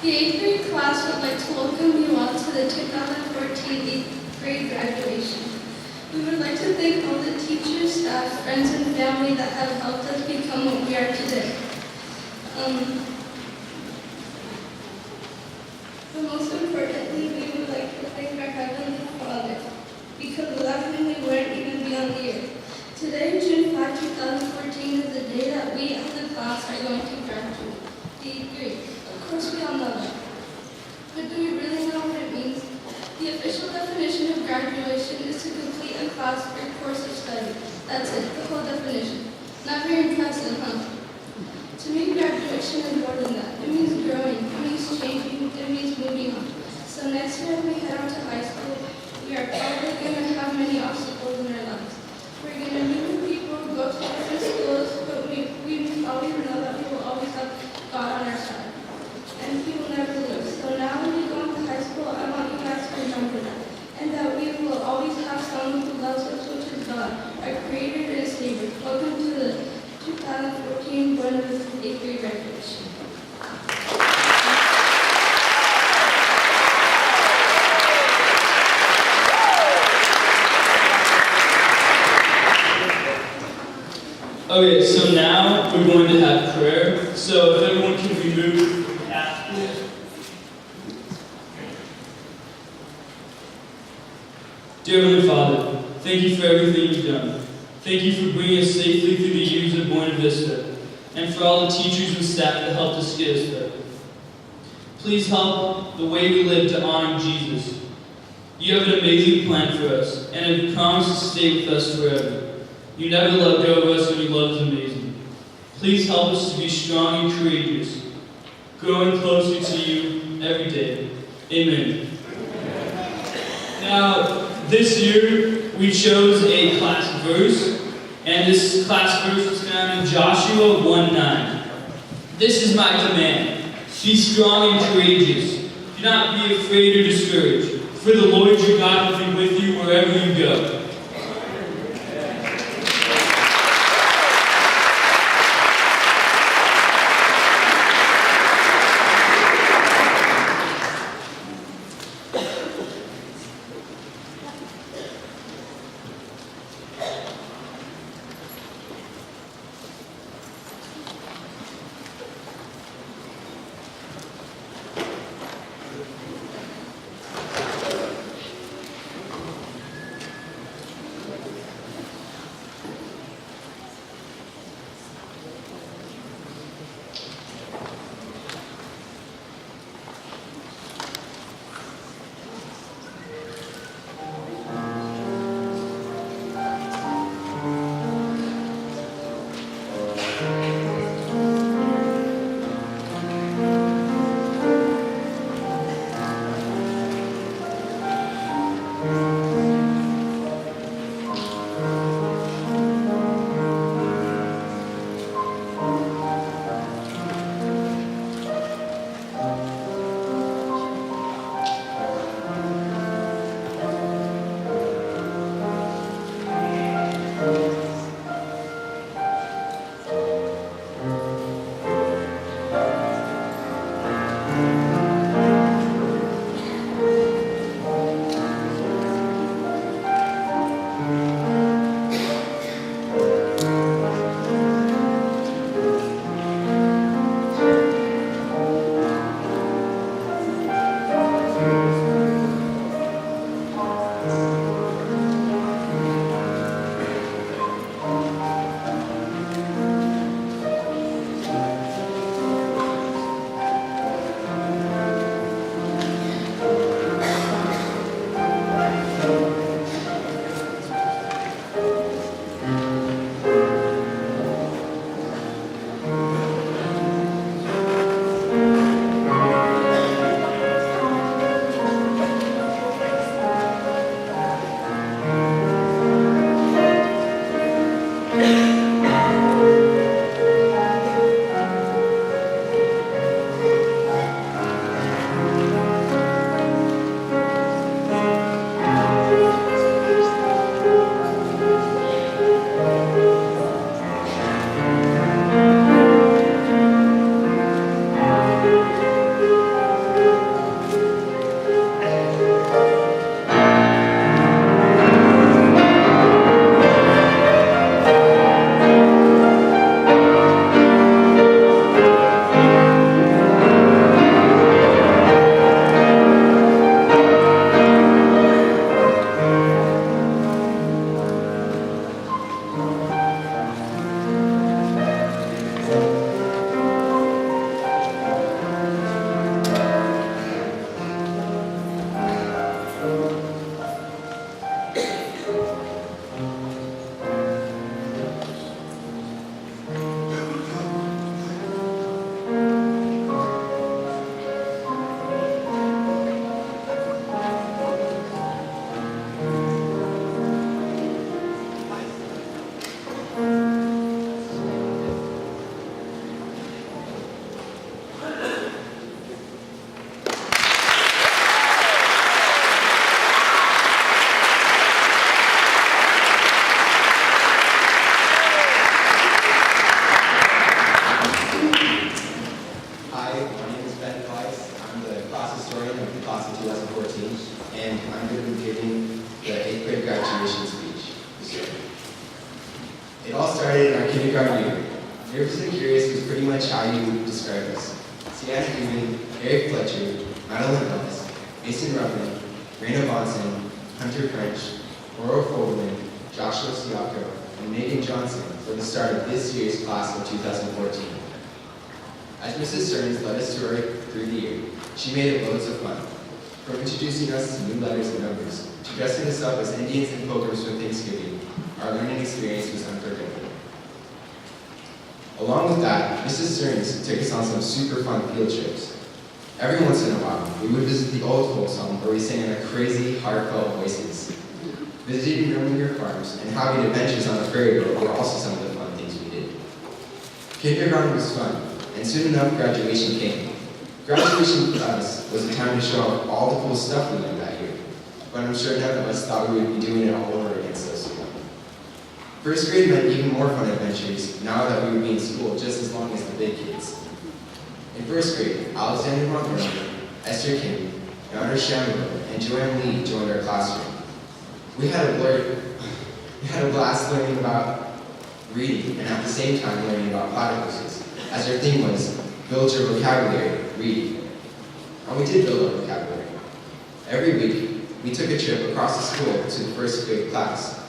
The 8th grade class would like to welcome you all to the 2014 8th grade graduation. We would like to thank all the teachers, staff, friends, and family that have helped us become what we are today. But most importantly, we would like to thank our Heavenly Father, because without Him we wouldn't even be on the earth. Today, June 5, 2014, is the day that we as a class are going to graduate, the 8th grade. Of course, we all know that. But do we really know what it means? The official definition of graduation is to complete a class or course of study. That's it, the whole definition. Not very impressive, huh? To me, graduation is more than that. It means growing, it means changing, it means moving on. So next year, when we head out to high school, we are probably going to have many obstacles in our lives. We're going to meet new people, go to different schools, but we always know that we will always have God on our side. And He will never lose. So now when we go into high school, I want you guys to remember that. And that we will always have someone who loves us, which is God, our Creator and Savior. Welcome to the 2014 Buenos 8th grade graduation. Okay, so now we're going to have prayer. So if everyone can remove the cap, please. Dear Heavenly Father, thank you for everything you've done. Thank you for bringing us safely through the years of Buena Vista, and for all the teachers and staff that helped us get us there. Please help the way we live to honor Jesus. You have an amazing plan for us, and have promised to stay with us forever. You never let go of us, and your love is amazing. Please help us to be strong and courageous, growing closer to you every day. Amen. Now, this year, we chose a class verse, and this class verse is found in Joshua 1:9. This is my command: be strong and courageous. Do not be afraid or discouraged, for the Lord your God will be with you wherever you go. historian of the class of 2014, and I'm going to be giving the 8th grade graduation speech this year. It all started in our kindergarten year. Nervous and curious was pretty much how you would describe us. Sienna Newman, Eric Fletcher, Madeline Ellis, Mason Ruffin, Raina Bonson, Hunter French, Laurel Fogelman, Joshua Siako, and Megan Johnson for the start of this year's class of 2014. As Mrs. Stearns led us through the year, she made it loads of fun. From introducing us to new letters and numbers, to dressing us up as Indians and pilgrims for Thanksgiving, our learning experience was unforgettable. Along with that, Mrs. Stearns took us on some super fun field trips. Every once in a while, we would visit the old folks' home where we sang in our crazy, heartfelt voices. Visiting Rominger farms and having adventures on the prairie boat were also some of the fun things we did. Kindergarten was fun, and soon enough graduation came. Graduation for us was a time to show off all the cool stuff we learned that year, but I'm sure none of us thought we would be doing it all over again so soon. First grade meant even more fun adventures now that we would be in school just as long as the big kids. In first grade, Alexander Montgomery, Esther Kim, Yonder Shamrock, and Joanne Lee joined our classroom. We had a blast learning about reading and at the same time learning about platypuses, as our theme was build your vocabulary, read. And we did build our vocabulary. Every week, we took a trip across the school to the first grade class.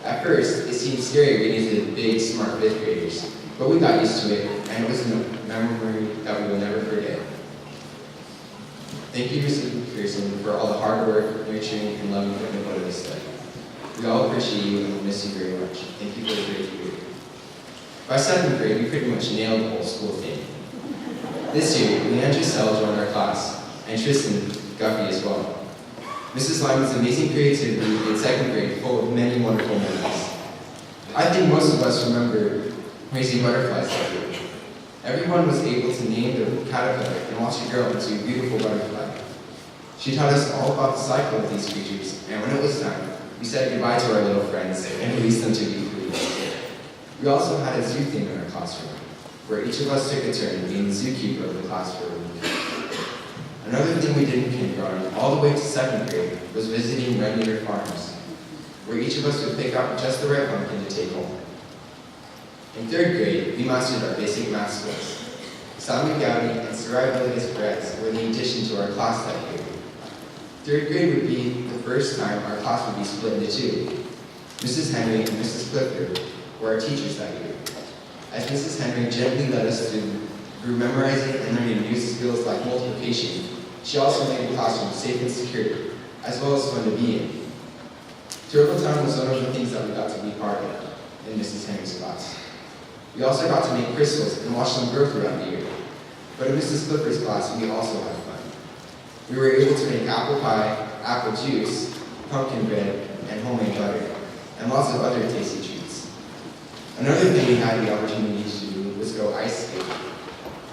At first, it seemed scary reading to the big, smart fifth graders, but we got used to it, and it was a memory that we will never forget. Thank you, Mrs. McPherson, for all the hard work, nurturing, and loving putting into this study. We all appreciate you and will miss you very much. Thank you for the great year. By 7th grade, we pretty much nailed the whole school thing. This year, Leanne Giselle joined our class, and Tristan Guffey as well. Mrs. Lyman's amazing creativity in 2nd grade full of many wonderful memories. I think most of us remember raising butterflies that year. Everyone was able to name their caterpillar and watch it grow into a beautiful butterfly. She taught us all about the cycle of these creatures, and when it was time, we said goodbye to our little friends and released them to be free. We also had a zoo theme in our classroom, where each of us took a turn being the zookeeper of the class for a week. Another thing we did in kindergarten, all the way to 2nd grade, was visiting Rominger farms, where each of us would pick out just the right pumpkin to take home. In 3rd grade, we mastered our basic math skills. Sami Gowdy and Sarai Villegas Perez were the addition to our class that year. 3rd grade would be the first time our class would be split into two. Mrs. Henry and Mrs. Clifford were our teachers that year. As Mrs. Henry gently led us through memorizing and learning new skills like multiplication, she also made the classroom safe and secure, as well as fun to be in. Turtle Time was one of the things that we got to be part of in Mrs. Henry's class. We also got to make crystals and watch them grow throughout the year. But in Mrs. Clifford's class, we also had fun. We were able to make apple pie, apple juice, pumpkin bread, and homemade butter, and lots of other tasty treats. Another thing we had the opportunity to do was go ice skating.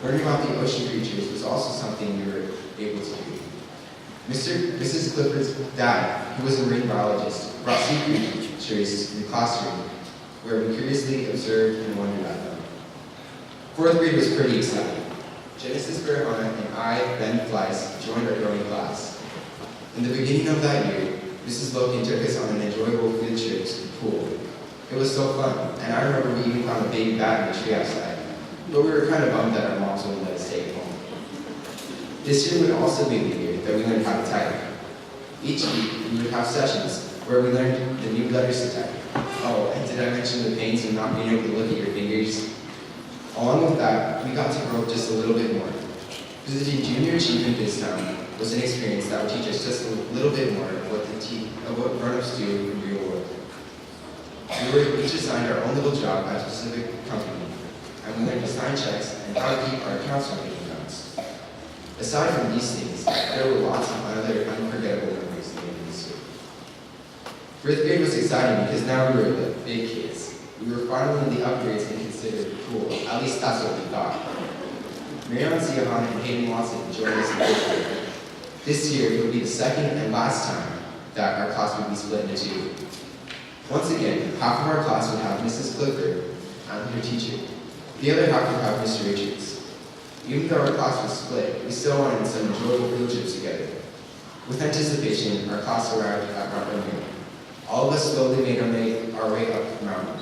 Learning about the ocean creatures was also something we were able to do. Mrs. Clifford's dad, who was a marine biologist, brought sea creatures to the classroom, where we curiously observed and wondered at them. 4th grade was pretty exciting. Genesis Berhana and I, Ben Fleiss, joined our growing class. In the beginning of that year, Mrs. Loken took us on an enjoyable field trip to the pool. It was so fun, and I remember we even found a baby bat in the tree outside, but we were kind of bummed that our moms wouldn't let us take it home. This year would also be the year that we learned how to type. Each week, we would have sessions where we learned the new letters to type. Oh, and did I mention the pains of not being able to look at your fingers? Along with that, we got to grow up just a little bit more. Visiting Junior Achievement Biztown was an experience that would teach us just a little bit more of what grown-ups do in the real world. We were each assigned our own little job at a specific company, and we learned to sign checks and how to keep our accounts from being accounts. Aside from these things, there were lots of other unforgettable memories in this year. 5th grade was exciting because now we were the big kids. We were finally in the upgrades and considered cool. At least that's what we thought. Marion Ziahan and Hayden Watson joined us in 5th grade. This year, it would be the second and last time that our class would be split into two. Once again, half of our class would have Mrs. Clifford and her teacher. The other half would have Mr. Richards. Even though our class was split, we still wanted some enjoyable field trips together. With anticipation, our class arrived at Mount Rainier. All of us slowly made our way up the mountain.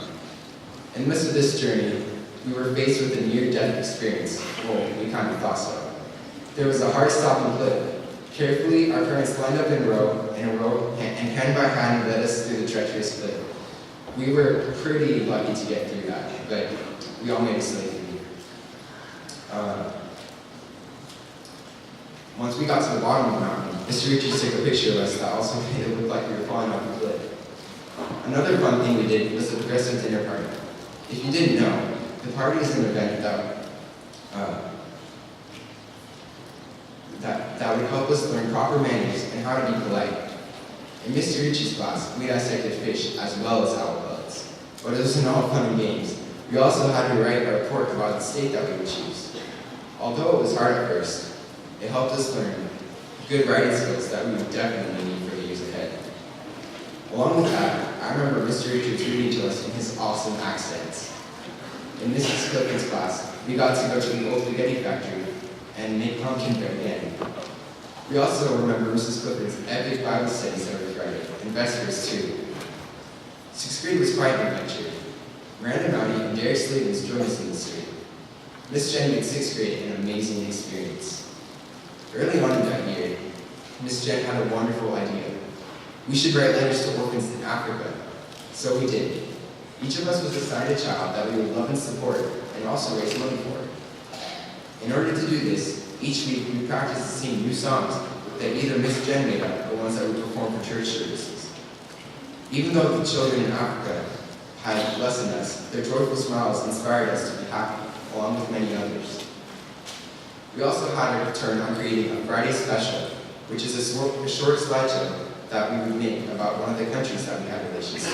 In the midst of this journey, we were faced with a near-death experience. Well, we kind of thought so. There was a hard-stopping cliff. Carefully, our parents lined up in a row, and hand by hand led us through the treacherous cliff. We were pretty lucky to get through that, but we all made it safely. Once we got to the bottom of the mountain, Mr. Richards took a picture of us that also made it look like we were falling off the cliff. Another fun thing we did was the progressive dinner party. If you didn't know, the party is an event that would help us learn proper manners and how to be polite. In Mr. Rich's class, we dissected fish as well as owl pellets. But it wasn't all fun and games. We also had to write a report about the state that we would choose. Although it was hard at first, it helped us learn good writing skills that we would definitely need for the years ahead. Along with that, I remember Mr. Richards reading to us in his awesome accents. In Mrs. Clifton's class, we got to go to the old spaghetti factory and make pumpkin bread again. We also remember Mrs. Clifton's epic Bible studies every Friday, and Vespers too. 6th grade was quite an adventure. Miranda Mounty and Derek Slavens joined us in this grade. Miss Jen made 6th grade an amazing experience. Early on in that year, Miss Jen had a wonderful idea. We should write letters to orphans in Africa. So we did. Each of us was assigned a child that we would love and support, and also raise money for. In order to do this, each week we practiced to sing new songs that either Miss Jen made up or ones that we performed for church services. Even though the children in Africa had blessed us, their joyful smiles inspired us to be happy, along with many others. We also had a turn on creating a Friday special, which is a short slideshow that we would make about one of the countries that we had relations to.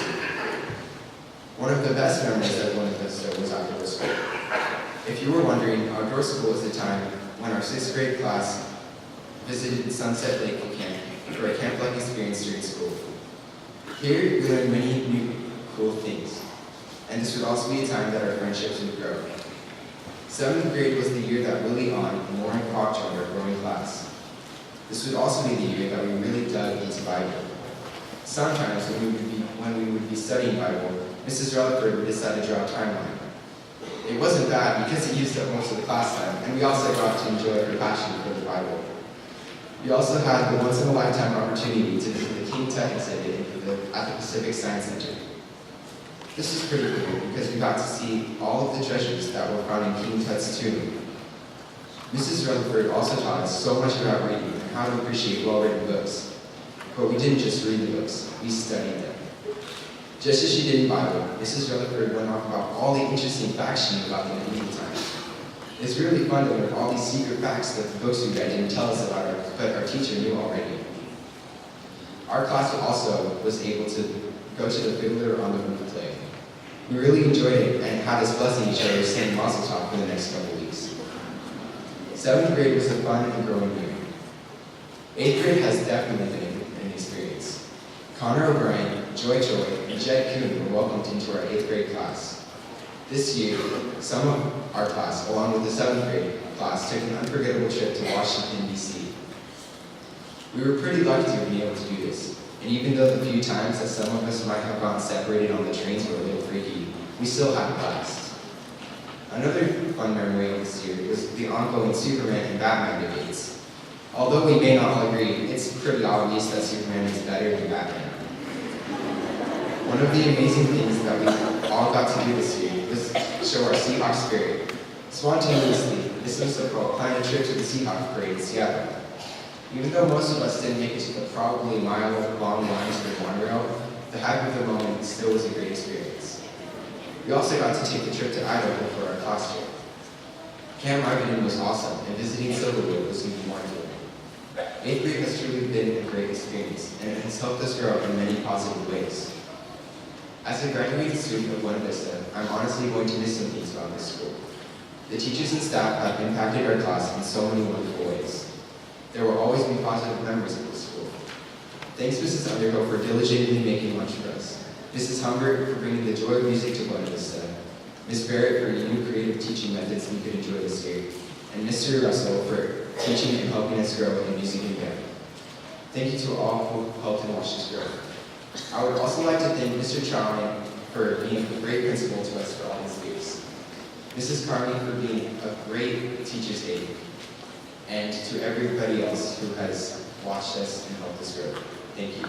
One of the best memories that one of us did was outdoor school. If you were wondering, outdoor school was the time when our 6th grade class visited Sunset Lake Camp for a camp-like experience during school. Here, we learned many new cool things, and this would also be a time that our friendships would grow. 7th grade was the year that Willie On and Lauren Kwok joined our growing class. This would also be the year that we really dug into Bible. Sometimes when we would be studying Bible, Mrs. Rutherford would decide to draw a timeline. It wasn't bad because it used up most of the class time, and we also got to enjoy her passion for the Bible. We also had the once-in-a-lifetime opportunity to visit the King Tut exhibit at the Pacific Science Center. This was pretty cool because we got to see all of the treasures that were found in King Tut's tomb. Mrs. Rutherford also taught us so much about reading and how to appreciate well-written books. But we didn't just read the books, we studied them. Just as she did in Bible, Mrs. Rutherford went on about all the interesting facts she knew about the medieval times. It's really fun to learn all these secret facts that the books we read didn't tell us about, but our teacher knew already. Our class also was able to go to the Fiddler on the Roof play. We really enjoyed it and had us blessing each other saying Mazel Tov for the next couple weeks. 7th grade was a fun and growing year. 8th grade has definitely been an experience. Connor O'Brien, Joy Joy, and Jed Kuhn were welcomed into our 8th grade class. This year, some of our class, along with the 7th grade class, took an unforgettable trip to Washington, D.C. We were pretty lucky to have been able to do this, and even though the few times that some of us might have gotten separated on the trains were a little freaky, we still had a blast. Another fun memory of this year was the ongoing Superman and Batman debates. Although we may not all agree, it's pretty obvious that Superman is better than Batman. One of the amazing things that we all got to do this year was show our Seahawks spirit. Spontaneously, this was a planned a trip to the Seahawks parade in Seattle. Even though most of us didn't make it to the probably mile-long lines for the monorail, the hype of the moment still was a great experience. We also got to take the trip to Idaho for our class trip. Camp Ivanhoe was awesome, and visiting Silverwood was even more enjoyable. 8th grade has truly been a great experience, and it has helped us grow in many positive ways. As a graduating student of Buena Vista, I'm honestly going to miss some things about this school. The teachers and staff have impacted our class in so many wonderful ways. There will always be positive memories of this school. Thanks Mrs. Underhill for diligently making lunch for us, Mrs. Humbert for bringing the joy of music to Buena Vista, Ms. Barrett for new creative teaching methods we could enjoy this year, and Mr. Russell for teaching and helping us grow in music and band. Thank you to all who helped and watched us grow. I would also like to thank Mr. Chowing for being a great principal to us for all these years. Mrs. Carney for being a great teacher's aide. And to everybody else who has watched us and helped us grow. Thank you.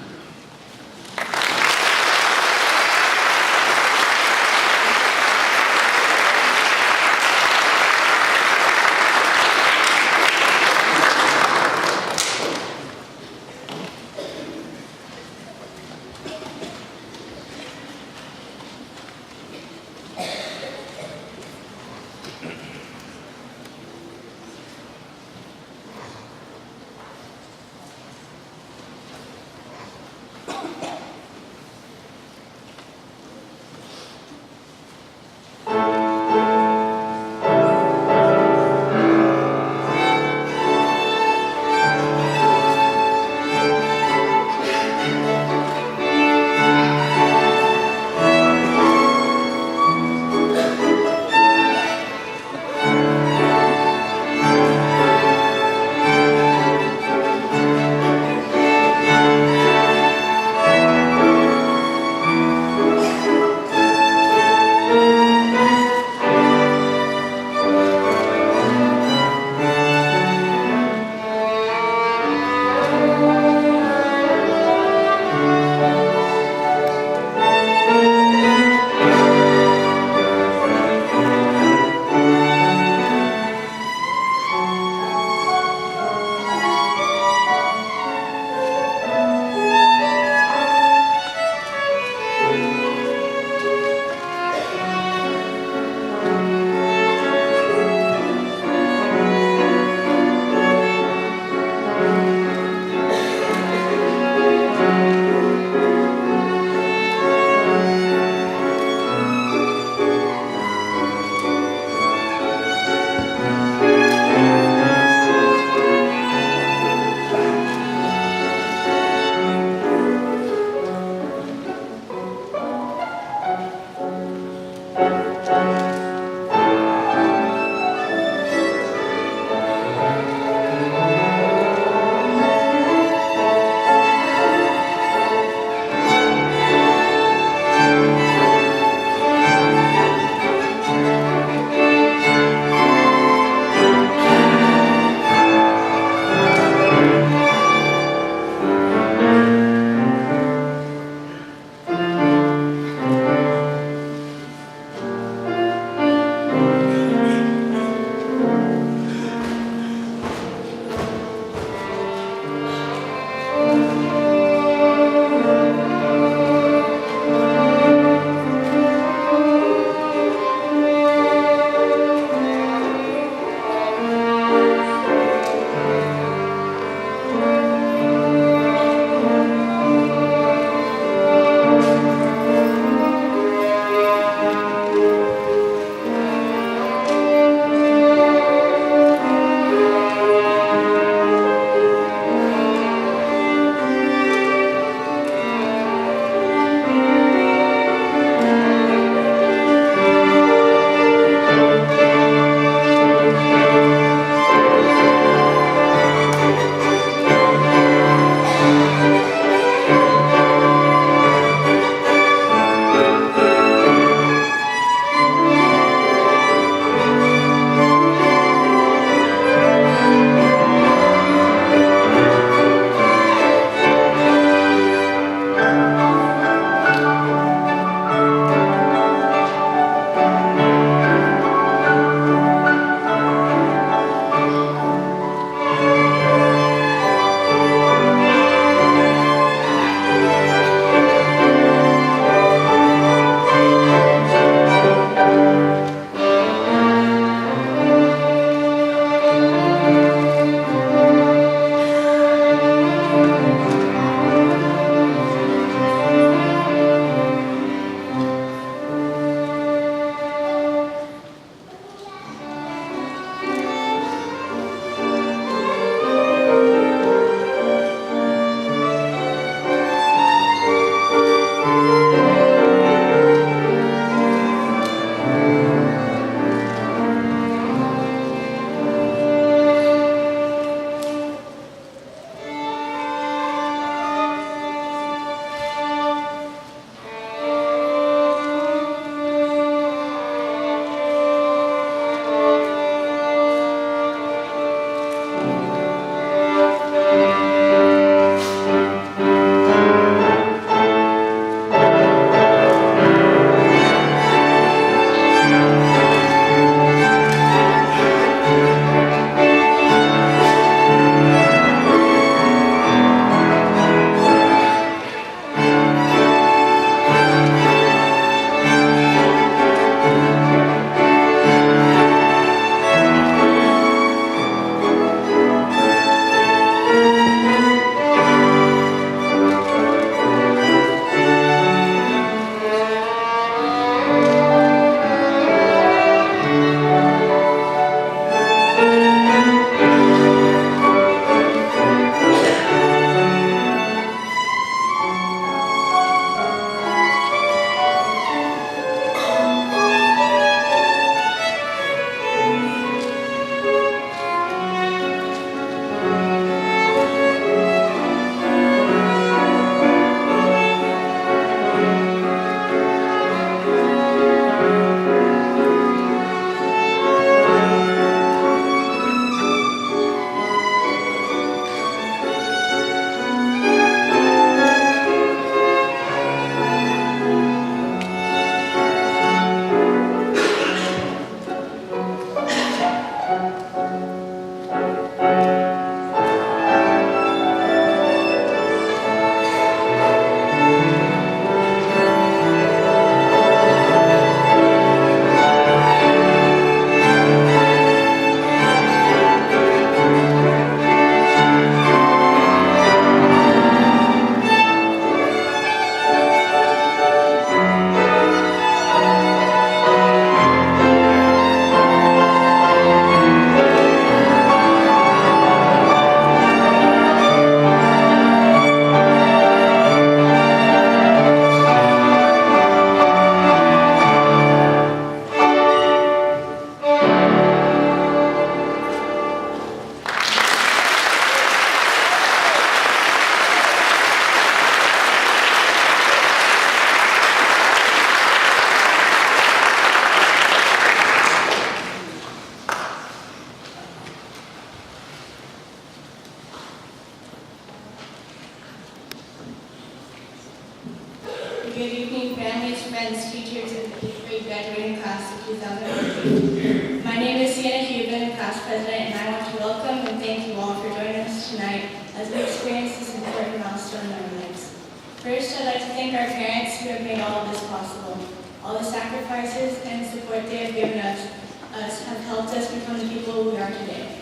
families, friends, teachers, and the 8th grade graduating class of 2014. My name is Sienna Huben, class president, and I want to welcome and thank you all for joining us tonight as we experience this important milestone in our lives. First, I'd like to thank our parents who have made all of this possible. All the sacrifices and support they have given us have helped us become the people we are today.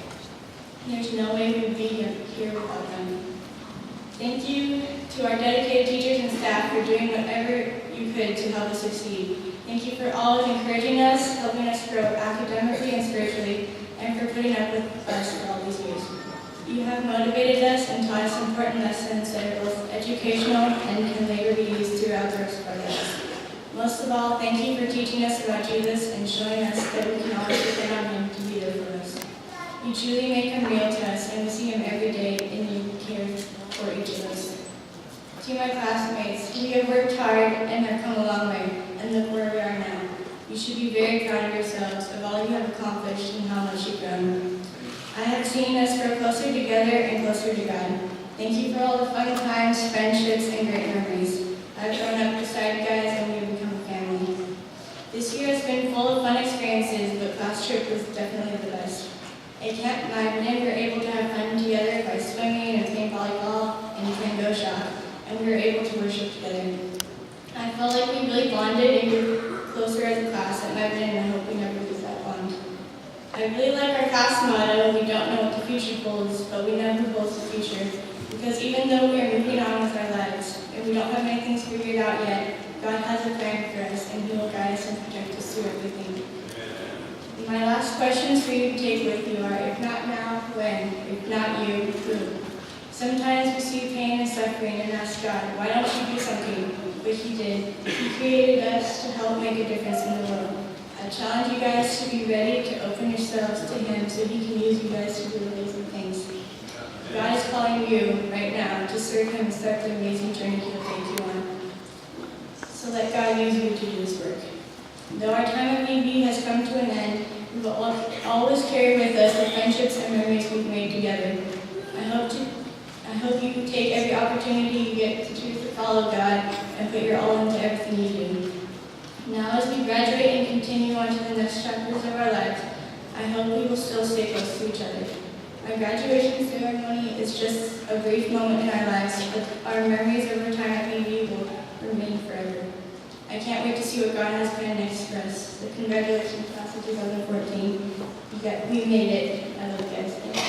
There's no way we would be here without them. Thank you to our dedicated teachers and staff for doing whatever you could to help us succeed. Thank you for always encouraging us, helping us grow academically and spiritually, and for putting up with us for all these years. You have motivated us and taught us important lessons that are both educational and can later be used throughout the rest of our lives. Most of all, thank you for teaching us about Jesus and showing us that we can always depend on Him to be there for us. You truly make Him real to us, and we see Him every day, and you care for each of us. To my classmates, we have worked hard and have come a long way, and look where we are now. You should be very proud of yourselves, of all you have accomplished and how much you've grown. I have seen us grow closer together and closer to God. Thank you for all the fun times, friendships, and great memories. I've grown up beside you guys, and we have become a family. This year has been full of fun experiences, but class trip was definitely the best. At Camp Magnan, we were able to have fun together by swimming and playing volleyball and playing go shop, and we were able to worship together. I felt like we really bonded and grew closer as a class at Magnan, and I hope we never lose that bond. I really like our class motto, we don't know what the future holds, but we know who holds the future. Because even though we are moving on with our lives, and we don't have many things figured out yet, God has a plan for us, and He will guide us and protect us through everything. My last questions for you to take with you are, if not now, when? If not you, who? Sometimes we see pain and suffering and ask God, why don't you do something? But He did. He created us to help make a difference in the world. I challenge you guys to be ready to open yourselves to Him so He can use you guys to do amazing things. God is calling you right now to serve Him and start the amazing journey He'll take you on. So let God use you to do His work. Though our time at VB has come to an end, we will always carry with us the friendships and memories we've made together. I hope you can take every opportunity you get to choose to follow God and put your all into everything you do. Now as we graduate and continue on to the next chapters of our lives, I hope we will still stay close to each other. Our graduation ceremony is just a brief moment in our lives, but our memories of our time at VB will remain forever. I can't wait to see what God has planned next for us. So congratulations, class of 2014. We made it. I love you guys. Thank you.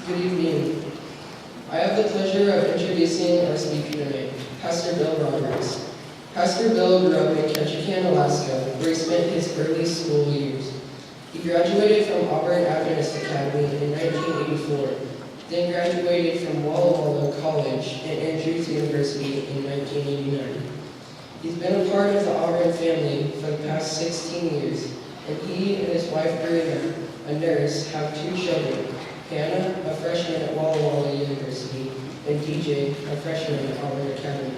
Good evening. I have the pleasure of introducing our speaker tonight, Pastor Bill Roberts. Pastor Bill grew up in Ketchikan, Alaska, where he spent his early school years. He graduated from Auburn Adventist Academy in 1984, then graduated from Walla Walla College and Andrews University in 1989. He's been a part of the Auburn family for the past 16 years, and he and his wife, Brenda, a nurse, have 2 children, Hannah, a freshman at Walla Walla University, and DJ, a freshman at Auburn Academy.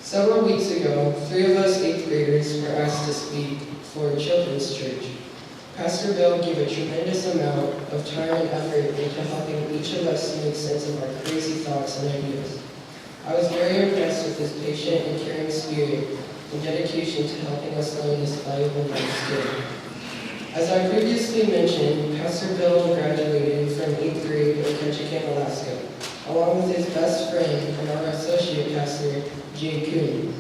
Several weeks ago, 3 of us 8th graders were asked to speak for Children's Church. Pastor Bill gave a tremendous amount of time and effort into helping each of us make sense of our crazy thoughts and ideas. I was very impressed with his patient and caring spirit and dedication to helping us learn this valuable life skill. As I previously mentioned, Pastor Bill graduated from 8th grade in Ketchikan, Alaska, along with his best friend and our associate pastor, Jay Kuhn.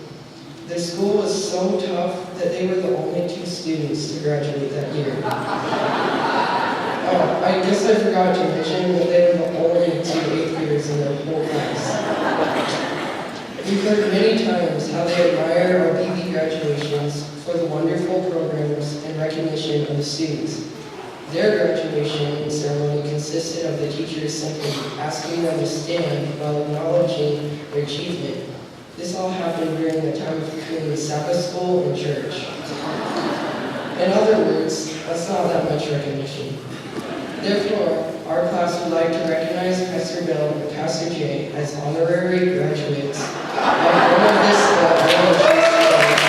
The school was so tough that they were the only 2 students to graduate that year. Oh, I guess I forgot to mention that they were the only 2 8th graders in their whole class. We've heard many times how they admire our BB graduations for the wonderful programs and recognition of the students. Their graduation ceremony consisted of the teachers simply asking them to stand while acknowledging their achievement. This all happened during the time between Sabbath school and church. In other words, that's not that much recognition. Therefore, our class would like to recognize Pastor Bill and Pastor Jay as honorary graduates of one of this elementary school.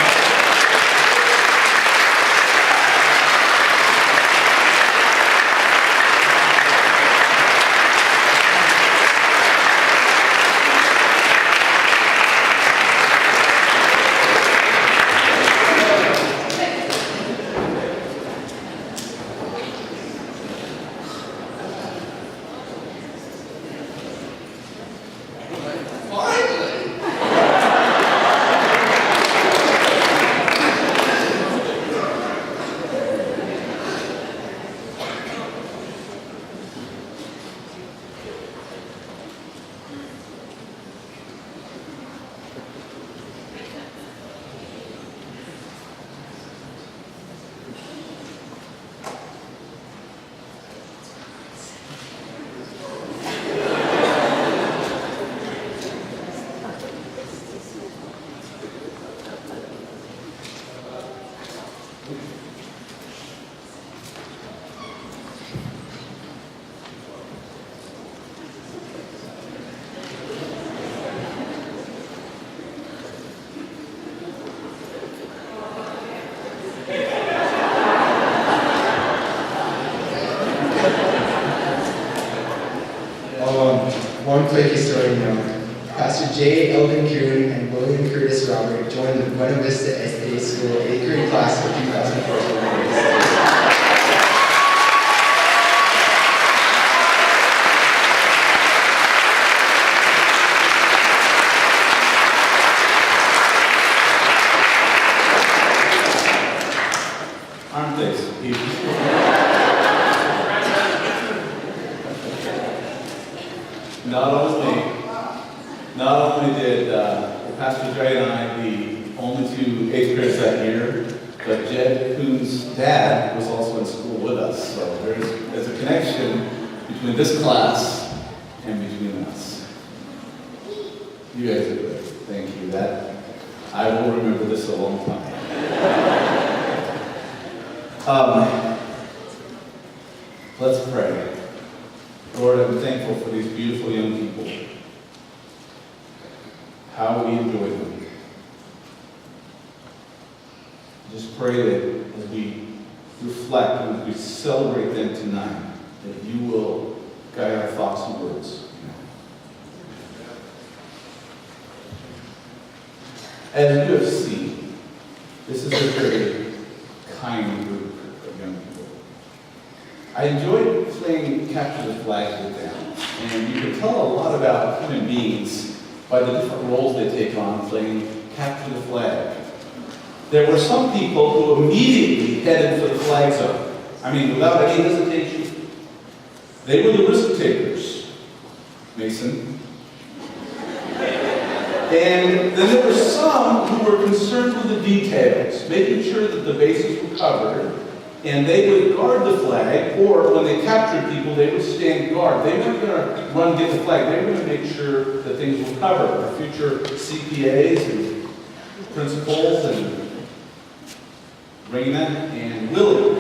Robert joined the Buena Vista SDA School 8th grade class of 2014. Aren't they sweet? Not only did Pastor Dre and I the only two 8th graders that year, but Jed Kuhn's dad was also in school with us. So there's a connection between this class and between us. You guys are good. Thank you. That I will remember this a long time. Let's pray. Lord, I'm thankful for these beautiful young people. How we enjoy them. Just pray that as we reflect and as we celebrate them tonight, that you will guide our thoughts and words. As you have seen, this is a very kind group of young people. I enjoyed playing Capture the Flag with them, and you can tell a lot about human beings by the different roles they take on playing Capture the Flag. There were some people who immediately headed for the flag zone. I mean, without any hesitation. They were the risk takers, Mason. And then there were some who were concerned with the details, making sure that the bases were covered, and they would guard the flag, or when they captured people, they would stand guard. They weren't going to run get the flag. They were going to make sure that things were covered. Our future CPAs and principals and Raina and Willie.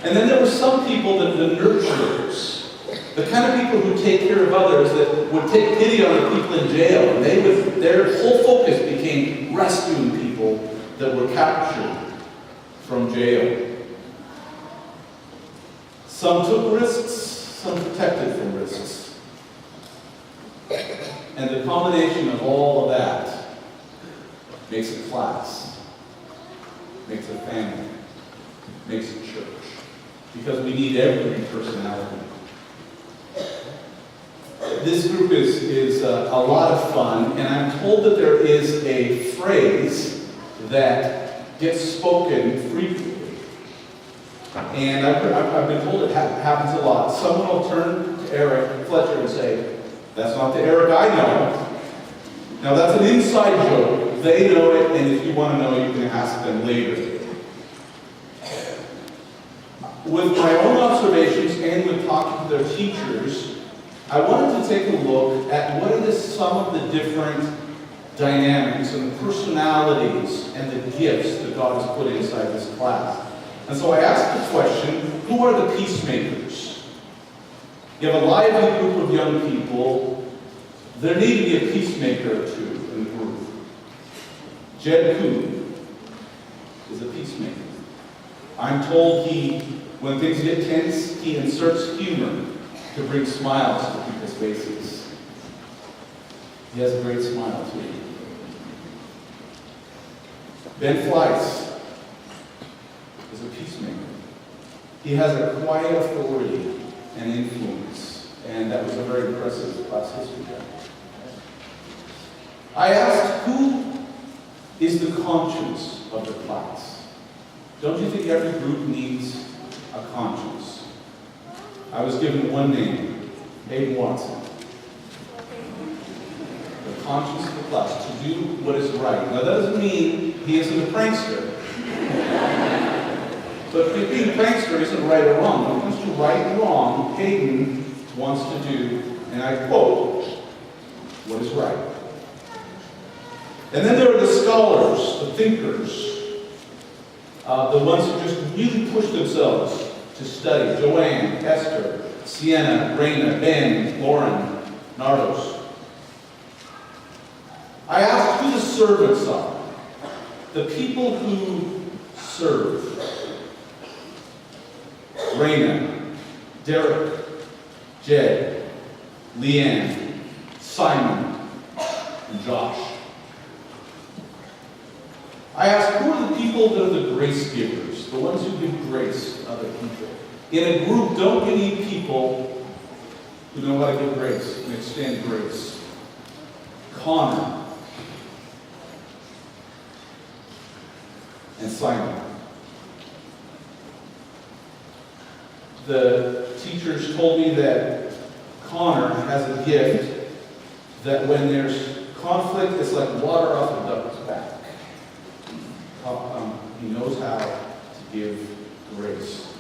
And then there were some people that the nurturers, the kind of people who take care of others, that would take pity on the people in jail. And their whole focus became rescuing people that were captured from jail. Some took risks, some protected from risks. And the combination of all of that makes a class, makes a family, makes a church. Because we need every personality. This group is a lot of fun, and I'm told that there is a phrase that gets spoken frequently. And I've been told it happens a lot. Someone will turn to Eric Fletcher and say, "That's not the Eric I know." Now that's an inside joke. They know it, and if you want to know, you can ask them later. With my own observations and with talking to their teachers, I wanted to take a look at what are some of the different dynamics and personalities and the gifts that God has put inside this class. And so I asked the question, who are the peacemakers? You have a lively group of young people. There need to be a peacemaker or two in the group. Jed Kuhn is a peacemaker. I'm told when things get tense, he inserts humor to bring smiles to people's faces. He has a great smile, too. Ben Fleiss is a peacemaker. He has a quiet authority and influence, and that was a very impressive class history guy. I asked, who is the conscience of the class? Don't you think every group needs a conscience? I was given one name, Hayden Watson. The conscience of the class, to do what is right. Now that doesn't mean he isn't a prankster. But being a prankster isn't right or wrong. When it comes to right and wrong, Hayden wants to do, and I quote, what is right. And then there are the scholars, the thinkers, the ones who just really push themselves to study. Joanne, Esther, Sienna, Raina, Ben, Lauren, Nardos. I asked who the servants are. The people who serve. Raina, Derek, Jed, Leanne, Simon, and Josh. I asked, who are the people that are the grace givers, the ones who give grace to other people? In a group, don't you need people who know how to give grace and extend grace? Connor and Simon. The teachers told me that Connor has a gift that when there's conflict, it's like water off a duck's back. He knows how to give grace.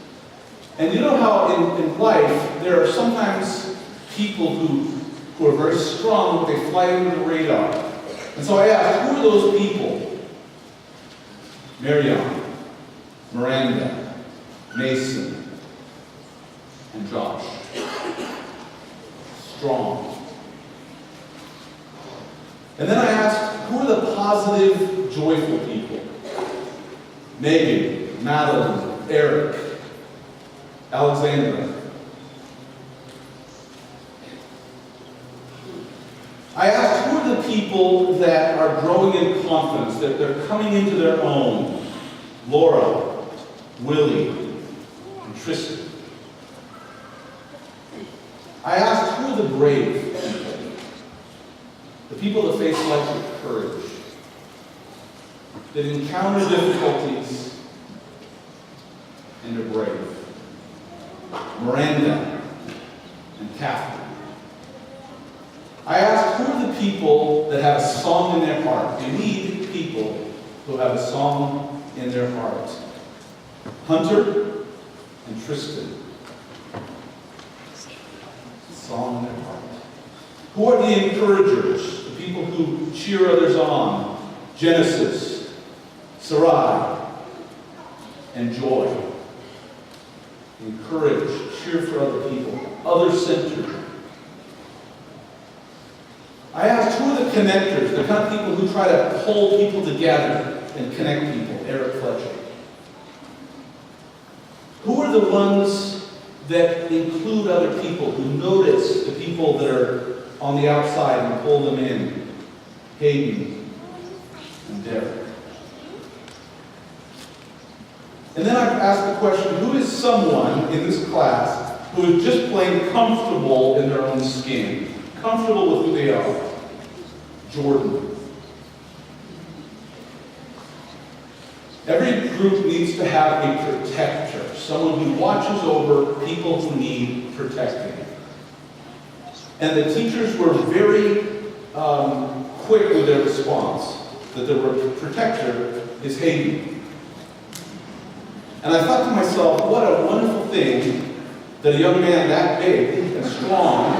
And you know how in life, there are sometimes people who are very strong, but they fly under the radar. And so I asked, who are those people? Marion, Miranda, Mason, and Josh. Strong. And then I asked, who are the positive, joyful people? Megan, Madeline, Eric, Alexandra. I asked, who are the people that are growing in confidence, that they're coming into their own? Laura, Willie, and Tristan. I asked, who are the brave people? The people that face life with courage, that encounter difficulties and are brave. Miranda and Catherine. I asked, who are the people that have a song in their heart? You need people who have a song in their heart. Hunter and Tristan. A song in their heart. Who are the encouragers? The people who cheer others on? Genesis, Sarai, and Joy. Encourage, cheer for other people, other-centered. I asked, who are the connectors, the kind of people who try to hold people together and connect people? Eric Fletcher. Who are the ones that include other people, who notice the people that are on the outside and pull them in? Hayden and Derek. And then I asked the question, who is someone in this class who is just plain comfortable in their own skin? Comfortable with who they are? Jordan. Every group needs to have a protector, someone who watches over people who need protecting. And the teachers were very quick with their response, that the protector is Hayden. And I thought to myself, what a wonderful thing that a young man that big and strong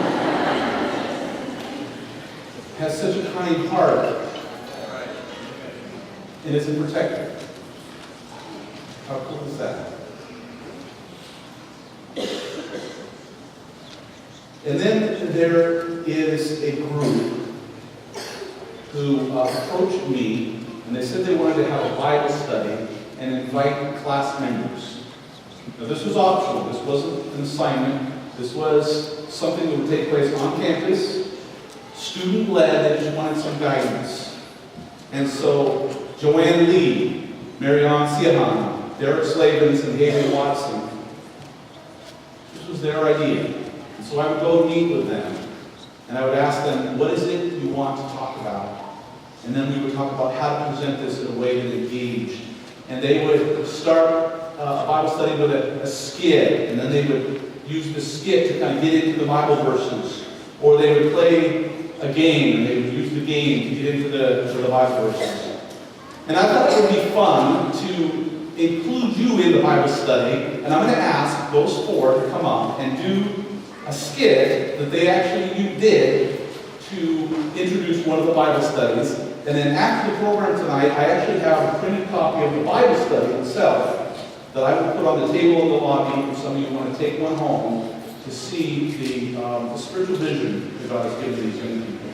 has such a kind heart and is a protector. How cool is that? And then there is a group who approached me, and they said they wanted to have a Bible study and invite class members. Now this was optional. This wasn't an assignment. This was something that would take place on campus, student-led. They just wanted some guidance. And so Joanne Lee, Marion Siahan, Derek Slavens, and Haley Watson, this was their idea. And so I would go meet with them, and I would ask them, what is it you want to talk about? And then we would talk about how to present this in a way that engaged. And they would start a Bible study with a skit, and then they would use the skit to kind of get into the Bible verses. Or they would play a game, and they would use the game to get into the Bible verses. And I thought it would be fun to include you in the Bible study, and I'm going to ask those four to come up and do a skit that they actually did to introduce one of the Bible studies. And then after the program tonight, I actually have a printed copy of the Bible study itself that I will put on the table in the lobby if some of you want to take one home to see the spiritual vision that God has given these young people.